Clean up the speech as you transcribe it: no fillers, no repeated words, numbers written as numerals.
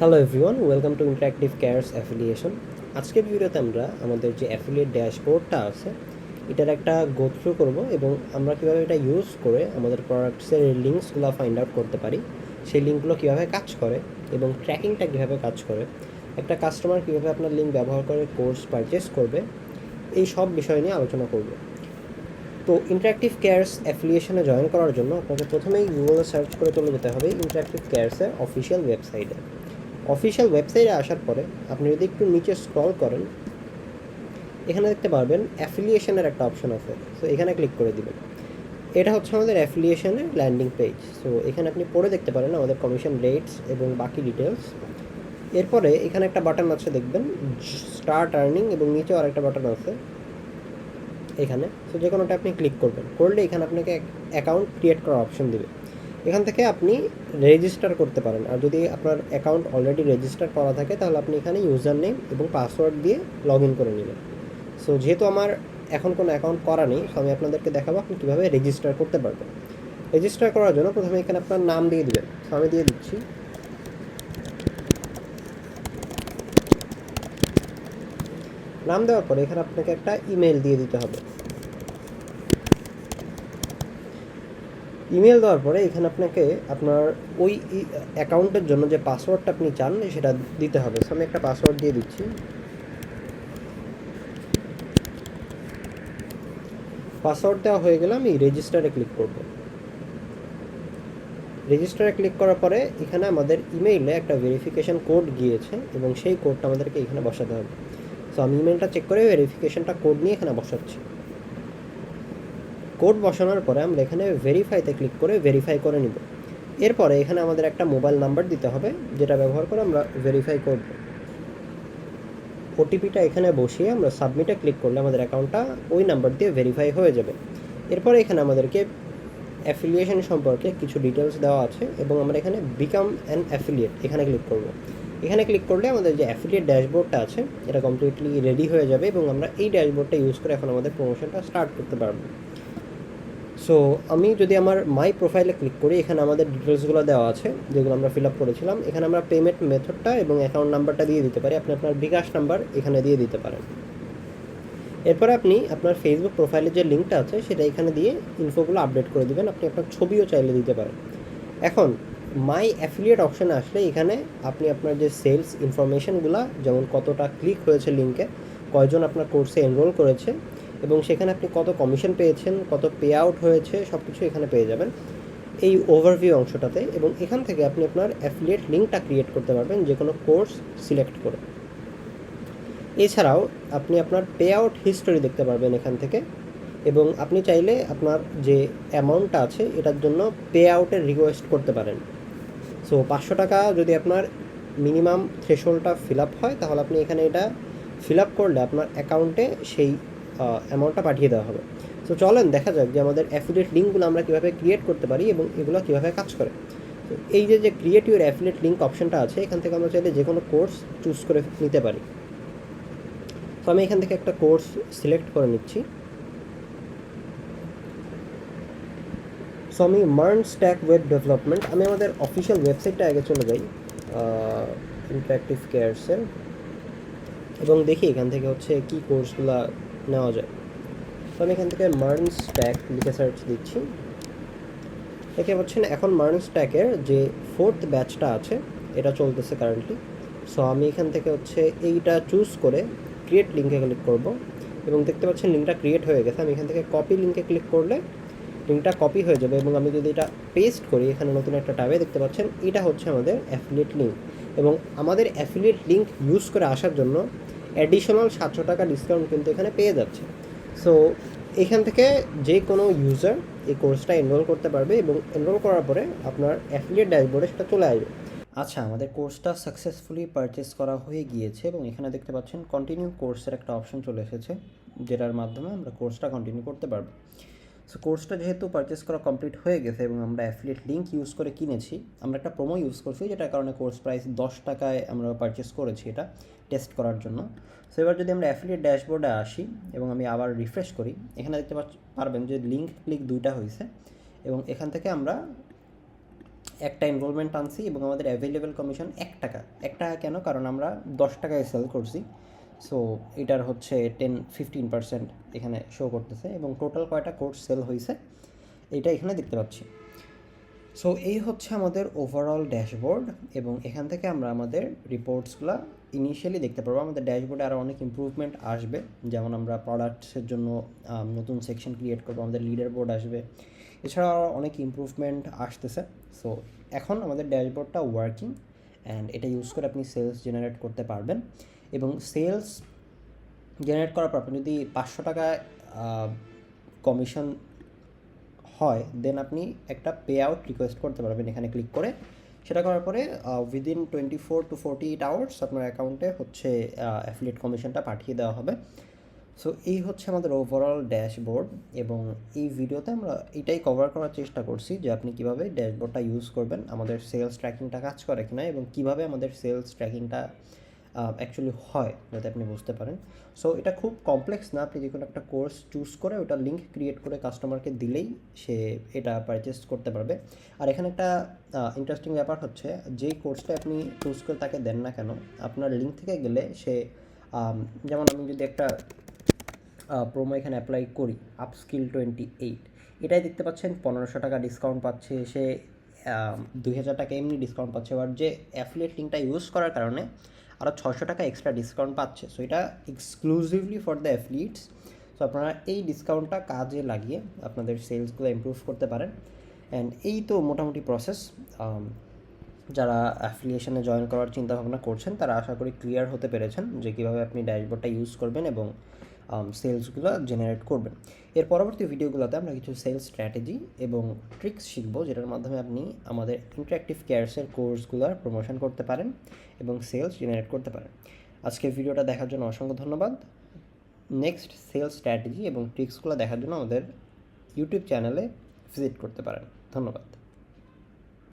Hello everyone, welcome to interactive cares affiliation. আজকের ভিডিওতে আমরা আমাদের যে অ্যাফিলিয়েট ড্যাশবোর্ডটা আছে এটার একটা গো থ্রু করবো এবং আমরা কীভাবে এটা ইউজ করে আমাদের প্রোডাক্টসের লিঙ্কসগুলো ফাইন্ড আউট করতে পারি, সেই লিঙ্কগুলো কীভাবে কাজ করে এবং ট্র্যাকিংটা কীভাবে কাজ করে, একটা কাস্টমার কীভাবে আপনার লিঙ্ক ব্যবহার করে কোর্স পারচেস করবে, এই সব বিষয় নিয়ে আলোচনা করব। তো ইন্টারঅ্যাক্টিভ কেয়ারস অ্যাফিলিয়েশনে জয়েন করার জন্য আপনাকে প্রথমেই গুগলে সার্চ করে চলে যেতে হবে ইন্টারঅ্যাক্টিভ কেয়ারসের অফিসিয়াল ওয়েবসাইটে। অফিসিয়াল ওয়েবসাইটে আসার পরে আপনি যদি একটু নিচে স্ক্রল করেন, এখানে দেখতে পারবেন অ্যাফিলিয়েশনের একটা অপশন আছে। সো এখানে ক্লিক করে দিবেন। এটা হচ্ছে আমাদের অ্যাফিলিয়েশনের ল্যান্ডিং পেজ। সো এখানে আপনি পড়ে দেখতে পারেন আমাদের কমিশন রেটস এবং বাকি ডিটেলস। এরপরে এখানে একটা বাটন আছে, দেখবেন স্টার্ট আর্নিং, এবং নিচেও আরেকটা বাটন আছে এখানে। সো যে কোনোটা আপনি ক্লিক করবেন, করলে এখানে আপনাকে অ্যাকাউন্ট ক্রিয়েট করার অপশন দেবে। এখান থেকে আপনি রেজিস্টার করতে পারেন, আর যদি আপনার অ্যাকাউন্ট অলরেডি রেজিস্টার করা থাকে তাহলে আপনি এখানে ইউজার নেম এবং পাসওয়ার্ড দিয়ে লগ ইন করে নেবেন। সো যেহেতু আমার এখন কোনো অ্যাকাউন্ট করা নেই, সো আমি আপনাদেরকে দেখাবো আপনি কীভাবে রেজিস্টার করতে পারবেন। রেজিস্টার করার জন্য প্রথমে এখানে আপনার নাম দিয়ে দিবেন। সো আমি দিয়ে দিচ্ছি। নাম দেওয়ার পরে এখানে আপনাকে একটা ইমেল দিয়ে দিতে হবে। ইমেল দেওয়ার পরে এখানে আপনাকে আপনার ওই অ্যাকাউন্টের জন্য যে পাসওয়ার্ডটা আপনি চান সেটা দিতে হবে। সো আমি একটা পাসওয়ার্ড দিয়ে দিচ্ছি। পাসওয়ার্ড দেওয়া হয়ে গেলে আমি রেজিস্টারে ক্লিক করব। রেজিস্টারে ক্লিক করার পরে এখানে আমাদের ইমেইলে একটা ভেরিফিকেশান কোড গিয়েছে এবং সেই কোডটা আমাদেরকে এখানে বসাতে হবে। সো আমি ইমেলটা চেক করে ভেরিফিকেশানটা কোড নিয়ে এখানে বসাচ্ছি। কোড বসানোর পরে আমরা এখানে ভেরিফাইতে ক্লিক করে ভেরিফাই করে নিব। এরপরে এখানে আমাদের একটা মোবাইল নাম্বার দিতে হবে, যেটা ব্যবহার করে আমরা ভেরিফাই করব। ওটিপিটা এখানে বসিয়ে আমরা সাবমিটে ক্লিক করলে আমাদের অ্যাকাউন্টটা ওই নাম্বার দিয়ে ভেরিফাই হয়ে যাবে। এরপরে এখানে আমাদেরকে অ্যাফিলিয়েশন সম্পর্কে কিছু ডিটেলস দেওয়া আছে এবং আমরা এখানে বিকাম অ্যান অ্যাফিলিয়েট এখানে ক্লিক করব। এখানে ক্লিক করলে আমাদের যে অ্যাফিলিয়েট ড্যাশবোর্ডটা আছে এটা কমপ্লিটলি রেডি হয়ে যাবে এবং আমরা এই ড্যাশবোর্ডটা ইউজ করে এখন আমাদের প্রমোশনটা স্টার্ট করতে পারবো। সো আমি যদি আমার মাই প্রোফাইলে ক্লিক করি, এখানে আমাদের ডিটেলসগুলো দেওয়া আছে যেগুলো আমরা ফিল আপ করেছিলাম। এখানে আমরা পেমেন্ট মেথডটা এবং অ্যাকাউন্ট নাম্বারটা দিয়ে দিতে পারি। আপনি আপনার বিকাশ নাম্বার এখানে দিয়ে দিতে পারেন। এরপরে আপনি আপনার ফেসবুক প্রোফাইলের যে লিঙ্কটা আছে সেটা এখানে দিয়ে ইনফোগুলো আপডেট করে দেবেন। আপনি আপনার ছবিও চাইলে দিতে পারেন। এখন মাই অ্যাফিলিয়েট অপশানে আসলে এখানে আপনি আপনার যে সেলস ইনফরমেশনগুলো, যেমন কতটা ক্লিক হয়েছে লিঙ্কে, কয়জন আপনার কোর্সে এনরোল করেছে এবং সেখানে আপনি কত কমিশন পেয়েছেন, কত পে আউট হয়েছে, সব কিছু এখানে পেয়ে যাবেন এই ওভারভিউ অংশটাতে। এবং এখান থেকে আপনি আপনার অ্যাফিলিয়েট লিঙ্কটা ক্রিয়েট করতে পারবেন যে কোনো কোর্স সিলেক্ট করে। এছাড়াও আপনি আপনার পে আউট হিস্টোরি দেখতে পারবেন এখান থেকে, এবং আপনি চাইলে আপনার যে অ্যামাউন্টটা আছে এটার জন্য পে আউটের রিকোয়েস্ট করতে পারেন। সো 500 টাকা যদি আপনার মিনিমাম থ্রেশহোল্ডটা ফিল আপ হয় তাহলে আপনি এখানে এটা ফিল আপ করলে আপনার অ্যাকাউন্টে সেই অ্যামাউন্টটা পাঠিয়ে দেওয়া হবে। সো চলেন দেখা যাক যে আমাদের অ্যাফিলিয়েট লিঙ্কগুলো আমরা কীভাবে ক্রিয়েট করতে পারি এবং এগুলো কীভাবে কাজ করে। তো এই যে ক্রিয়েট ইউর অ্যাফিলিয়েট লিঙ্ক অপশনটা আছে, এখান থেকে আমরা চাইলে যে কোনো কোর্স চুজ করে নিতে পারি। তো আমি এখান থেকে একটা কোর্স সিলেক্ট করে নিচ্ছি। সো আমি মার্ন স্ট্যাক ওয়েব ডেভেলপমেন্ট, আমি আমাদের অফিসিয়াল ওয়েবসাইটটা আগে চলে যাই ইন্টারঅ্যাক্টিভ কেয়ারসের, এবং দেখি এখান থেকে হচ্ছে কী কোর্সগুলো নেওয়া যায়। তো আমি এখান থেকে মার্ন স্ট্যাক লিখে সার্চ দিচ্ছি। দেখতে পাচ্ছেন এখন মার্ন স্ট্যাকের যে 4th ব্যাচটা আছে এটা চলতেছে কারেন্টলি। সো আমি এখান থেকে হচ্ছে এইটা চুজ করে ক্রিয়েট লিঙ্কে ক্লিক করব, এবং দেখতে পাচ্ছেন লিঙ্কটা ক্রিয়েট হয়ে গেছে। আমি এখান থেকে কপি লিঙ্কে ক্লিক করলে লিঙ্কটা কপি হয়ে যাবে, এবং আমি যদি এটা পেস্ট করি এখানে নতুন একটা ট্যাবে দেখতে পাচ্ছেন এটা হচ্ছে আমাদের অ্যাফিলিয়েট লিঙ্ক। এবং আমাদের অ্যাফিলিয়েট লিঙ্ক ইউজ করে আসার জন্য অ্যাডিশনাল 700 টাকা ডিসকাউন্ট কিন্তু এখানে পেয়ে যাচ্ছে। সো এখান থেকে যে কোনো ইউজার এই কোর্সটা এনরোল করতে পারবে, এবং এনরোল করার পরে আপনার অ্যাফিলিয়েট ড্যাশবোর্ডে সেটা চলে আসবে। আচ্ছা, আমাদের কোর্সটা সাকসেসফুলি পারচেস করা হয়ে গিয়েছে এবং এখানে দেখতে পাচ্ছেন কন্টিনিউ কোর্সের একটা অপশন চলে এসেছে, যেটার মাধ্যমে আমরা কোর্সটা কন্টিনিউ করতে পারবো। সো কোর্সটা যেহেতু পারচেস করা কমপ্লিট হয়ে গেছে এবং আমরা অ্যাফিলিয়েট লিঙ্ক ইউজ করে কিনেছি, আমরা একটা প্রোমো ইউজ করছি যেটার কারণে কোর্স প্রাইস 10 টাকায় আমরা পারচেস করেছি এটা টেস্ট করার জন্য। সো এবার যদি আমরা অ্যাফিলিয়েট ড্যাশবোর্ডে আসি এবং আমি আবার রিফ্রেশ করি, এখানে দেখতে পারবেন যে লিঙ্ক ক্লিক 2টা হয়েছে, এবং এখান থেকে আমরা একটা এনরোলমেন্ট আনছি এবং আমাদের অ্যাভেলেবেল কমিশন 1 টাকা। 1 টাকা কেন? কারণ আমরা 10 টাকায় সেল করছি। সো এটার হচ্ছে 10-15% এখানে শো করতেছে এবং টোটাল কয়টা কোর্স সেল হয়েছে এটা এখানে দেখতে পাচ্ছি। সো এই হচ্ছে আমাদের ওভারঅল ড্যাশবোর্ড এবং এখান থেকে আমরা আমাদের রিপোর্টসগুলো ইনিশিয়ালি দেখতে পারবো। আমাদের ড্যাশবোর্ডে আরও অনেক ইমপ্রুভমেন্ট আসবে, যেমন আমরা প্রোডাক্টসের জন্য নতুন সেকশন ক্রিয়েট করবো, আমাদের লিডার বোর্ড আসবে, এছাড়াও আরও অনেক ইমপ্রুভমেন্ট আসতেছে। সো এখন আমাদের ড্যাশবোর্ডটা ওয়ার্কিং অ্যান্ড এটা ইউজ করে আপনি সেলস জেনারেট করতে পারবেন এবং সেলস জেনারেট করার পর আপনি যদি 500 টাকা কমিশন হয় দেন আপনি একটা পে আউট রিকোয়েস্ট করতে পারবেন এখানে ক্লিক করে। সেটা করার পরে উইদিন 24 to 48 আওয়ার্স আপনার অ্যাকাউন্টে হচ্ছে অ্যাফিলিয়েট কমিশনটা পাঠিয়ে দেওয়া হবে। সো এই হচ্ছে আমাদের ওভারঅল ড্যাশবোর্ড এবং এই ভিডিওতে আমরা এটাই কভার করার চেষ্টা করছি যে আপনি কীভাবে ড্যাশবোর্ডটা ইউজ করবেন, আমাদের সেলস ট্র্যাকিংটা কাজ করে কিনা এবং কীভাবে আমাদের সেলস ট্র্যাকিংটা অ্যাকচুয়ালি হয় যাতে আপনি বুঝতে পারেন। সো এটা খুব কমপ্লেক্স না, আপনি যে কোনো একটা কোর্স চুজ করে ওটা লিঙ্ক ক্রিয়েট করে কাস্টমারকে দিলেই সে এটা পারচেস করতে পারবে। আর এখানে একটা ইন্টারেস্টিং ব্যাপার হচ্ছে, যেই কোর্সটা আপনি চুজ করে তাকে দেন না কেন, আপনার লিঙ্ক থেকে গেলে সে যেমন আমি যদি একটা প্রোমো এখানে অ্যাপ্লাই করি আপস্কিল 28, এটাই দেখতে পাচ্ছেন 1500 টাকা ডিসকাউন্ট পাচ্ছে, সে 2000 টাকা এমনি ডিসকাউন্ট পাচ্ছে। এবার যে অ্যাফিলিয়েট লিঙ্কটা ইউজ করার কারণে আরও 600 টাকা এক্সট্রা ডিসকাউন্ট পাচ্ছে। সো এটা exclusively for the affiliates. So আপনারা এই ডিসকাউন্টটা কাজে লাগিয়ে আপনাদের সেলসগুলো ইমপ্রুভ করতে পারেন। অ্যান্ড এই তো মোটামুটি প্রসেস। যারা অ্যাফিলিয়েশনে জয়েন করার চিন্তা ভাবনা করছেন তারা আশা করি ক্লিয়ার হতে পেরেছেন যে কীভাবে আপনি ড্যাশবোর্ডটা ইউজ করবেন এবং সেলসগুলো জেনারেট করবেন। এর পরবর্তী ভিডিওগুলোতে আমরা কিছু সেলস স্ট্র্যাটেজি এবং ট্রিক্স শিখবো, যেটার মাধ্যমে আপনি আমাদের ইন্টারঅ্যাক্টিভ কেয়ারসের কোর্সগুলোর প্রমোশন করতে পারেন এবং সেলস জেনারেট করতে পারেন। আজকের ভিডিওটা দেখার জন্য অসংখ্য ধন্যবাদ। নেক্সট সেলস স্ট্র্যাটেজি এবং ট্রিক্সগুলো দেখার জন্য আমাদের ইউটিউব চ্যানেলে ভিজিট করতে পারেন। ধন্যবাদ।